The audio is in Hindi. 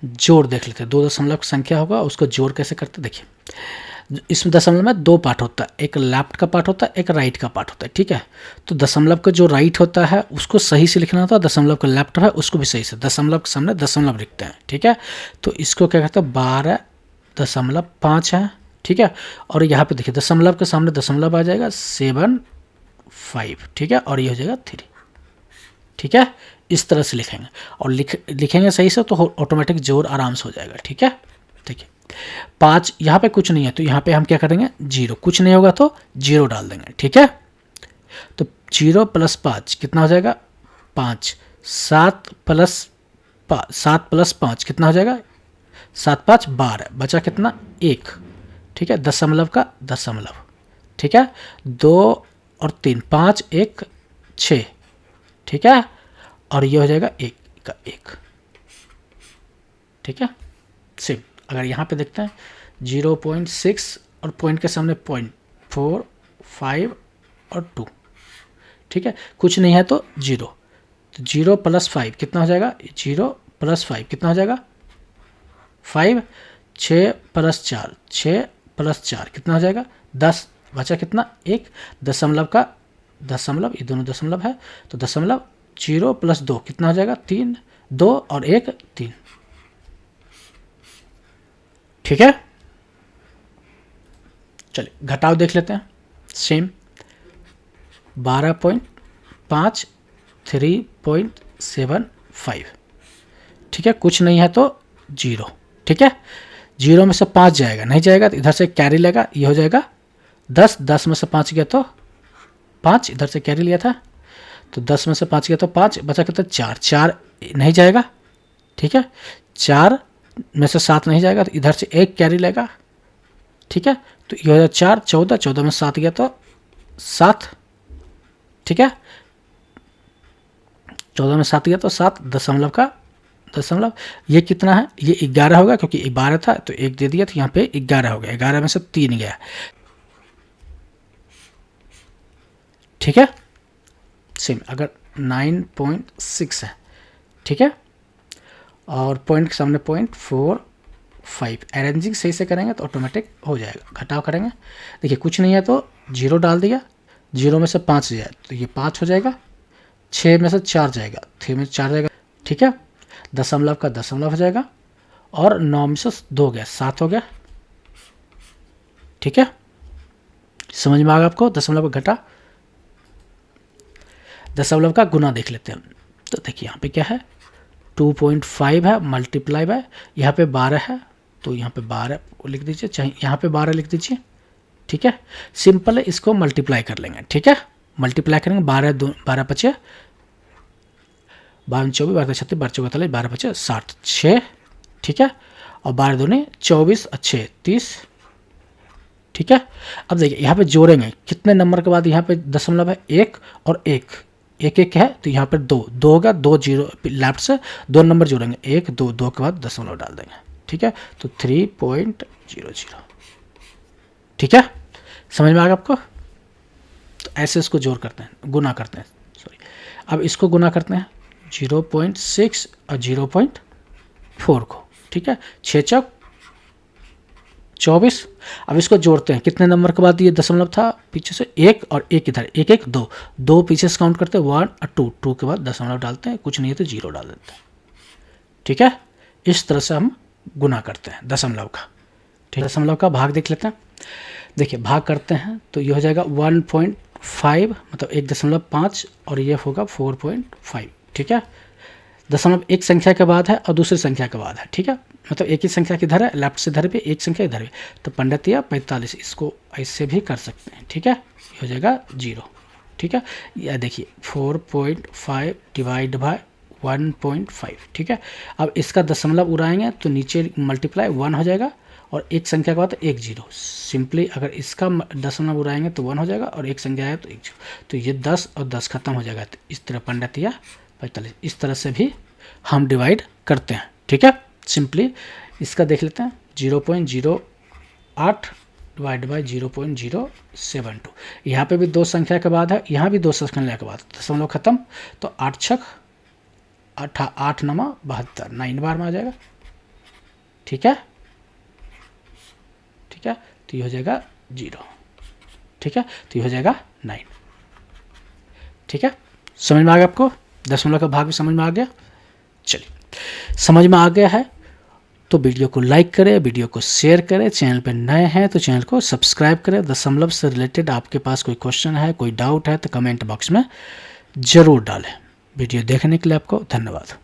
जोड़ देख लेते हैं। 2 दशमलव की संख्या होगा, उसको जोड़ कैसे करते हैं देखिए। इस दशमलव में 2 पार्ट होता है, एक लेफ्ट का पार्ट होता है, एक राइट का पार्ट होता है, ठीक है। तो दशमलव का जो राइट होता है उसको सही से लिखना होता है, दशमलव का लेफ्ट है उसको भी सही से, दशमलव के सामने दशमलव लिखते हैं, ठीक है। तो इसको क्या कहते हैं 12.5 है, ठीक है। और यहाँ पे देखिए दशमलव के सामने दशमलव आ जाएगा 7.5, ठीक है, और ये हो जाएगा 3, ठीक है। इस तरह से लिखेंगे और लिखेंगे सही से तो ऑटोमेटिक जोड़ आराम से हो जाएगा, ठीक है। देखिए 5 यहाँ पे कुछ नहीं है तो यहाँ पे हम क्या करेंगे 0, कुछ नहीं होगा तो 0 डाल देंगे, ठीक है। तो 0 + 5 कितना हो जाएगा 5, 7 + 5 कितना हो जाएगा 7 × 5 = 12, बचा कितना 1, ठीक है, दशमलव का दशमलव, ठीक है। 2 और 3, 5 1 6, ठीक है, और ये हो जाएगा 1 का 1, ठीक है। सेम अगर यहाँ पे देखते हैं 0.6 और पॉइंट के सामने 0.4 5 और 2, ठीक है, कुछ नहीं है तो 0, तो 0 + 5 कितना हो जाएगा 0 + 5 कितना हो जाएगा 5, 6 + 4 6 + 4 कितना हो जाएगा 10, बचा कितना 1, दशमलव का दशमलव, ये दोनों दशमलव है तो दशमलव 0 + 2 कितना हो जाएगा 3, 2 और 1 3, ठीक है। चलिए घटाव देख लेते हैं। सेम 12.5 3.75, ठीक है, कुछ नहीं है तो 0, ठीक है। 0 में से 5 जाएगा, नहीं जाएगा तो इधर से कैरी लेगा, ये हो जाएगा 10, 10 में से 5 गया तो 5, इधर से कैरी लिया था तो 10 में से 5 गया तो 5, बचा कितना 4, 4 नहीं जाएगा, ठीक है। 4 में से 7 नहीं जाएगा तो इधर से 1 कैरी लेगा, ठीक है, तो ये हो जाएगा 4, 14, 14 में 7 गया तो 7, ठीक है, 14 में 7 गया तो 7, दशमलव का दशमलव, ये कितना है ये 11 होगा क्योंकि 12 था तो 1 दे दिया तो यहाँ पे 11 हो गया, 11 में से 3 गया, ठीक है। सेम अगर 9.6 है, ठीक है, और पॉइंट के सामने 0.45, अरेंजिंग सही से करेंगे तो ऑटोमेटिक हो जाएगा। घटाव करेंगे देखिए कुछ नहीं है तो 0 डाल दिया, 0 में से 5 जाए तो ये 5 हो जाएगा, 6 में से 4 जाएगा, 3 में से 4 जाएगा, ठीक है, दशमलव का दशमलव हो जाएगा, और 9 में से 2 गया 7 हो गया, ठीक है। समझ में आ गया आपको दशमलव का घटा। दशमलव का गुना देख लेते हैं। तो देखिए यहाँ पे क्या है 2.5 है मल्टीप्लाई बाय, यहाँ पे 12 है तो यहाँ पे 12 लिख दीजिए, चाहे यहाँ पे 12 लिख दीजिए, ठीक है। सिंपल है, इसको मल्टीप्लाई कर लेंगे, ठीक है। मल्टीप्लाई करेंगे 12 12 × 5 12 24 12 36 12 44 12 × 60 6, ठीक है, और 12 दूनी 24 और 6 30, ठीक है। अब देखिए यहाँ पे जोड़ेंगे कितने नंबर के बाद यहाँ पे दशमलव है 1 और 1 1 1 है तो यहाँ पर 2 2 होगा, 2 0 लेफ्ट से 2 नंबर जोड़ेंगे 1 2 2 के बाद दशमलव डाल देंगे, ठीक है, तो 3.00, ठीक है। समझ में आ गया आपको। तो ऐसे इसको जोड़ करते हैं, गुना करते हैं, सॉरी। अब इसको गुना करते हैं 0.6 और 0.4 को, ठीक है, 6 चौक 24। अब इसको जोड़ते हैं कितने नंबर के बाद ये दशमलव था पीछे से 1 और 1 इधर 1 1 2 2 पीछे से काउंट करते हैं 1 और 2 2 के बाद दशमलव डालते हैं, कुछ नहीं है तो 0 डाल देते हैं, ठीक है। इस तरह से हम गुना करते हैं दशमलव का, ठीक है। दशमलव का भाग देख लेते हैं। देखिए भाग करते हैं तो ये हो जाएगा 1.5 मतलब 1.5 और ये होगा 4.5, ठीक है। दशमलव एक संख्या के बाद है और दूसरी संख्या के बाद है, ठीक है, मतलब एक ही संख्या किधर है लेफ्ट से इधर भी, एक संख्या इधर भी, तो 15 या 45 इसको ऐसे भी कर सकते हैं, ठीक है। ये हो जाएगा 0, ठीक है। या देखिए 4.5 डिवाइड बाय 1.5, ठीक है। अब इसका दशमलव उड़ाएंगे तो नीचे मल्टीप्लाई 1 हो जाएगा और एक संख्या के बाद 1 0, सिंपली अगर इसका दशमलव उड़ाएंगे तो 1 हो जाएगा और एक संख्या है तो 1 0, तो ये 10 और 10 खत्म हो जाएगा, तो इस तरह 15 या 45 इस तरह से भी हम डिवाइड करते हैं, ठीक है। सिंपली इसका देख लेते हैं 0.08 डिवाइड बाई 0.072, यहाँ पे भी 2 संख्या के बाद है, यहाँ भी 2 संख्या के बाद दशमलव खत्म, तो 8 6 8 9 72 9 बार में आ जाएगा, ठीक है, ठीक है, तो ये हो जाएगा 0, ठीक है, तो ये हो जाएगा 9, ठीक है। समझ में आ गया आपको, दशमलव का भाग भी समझ में आ गया। चलिए, समझ में आ गया है तो वीडियो को लाइक करें, वीडियो को शेयर करें, चैनल पर नए हैं तो चैनल को सब्सक्राइब करें। दशमलव से रिलेटेड आपके पास कोई क्वेश्चन है, कोई डाउट है तो कमेंट बॉक्स में ज़रूर डालें। वीडियो देखने के लिए आपको धन्यवाद।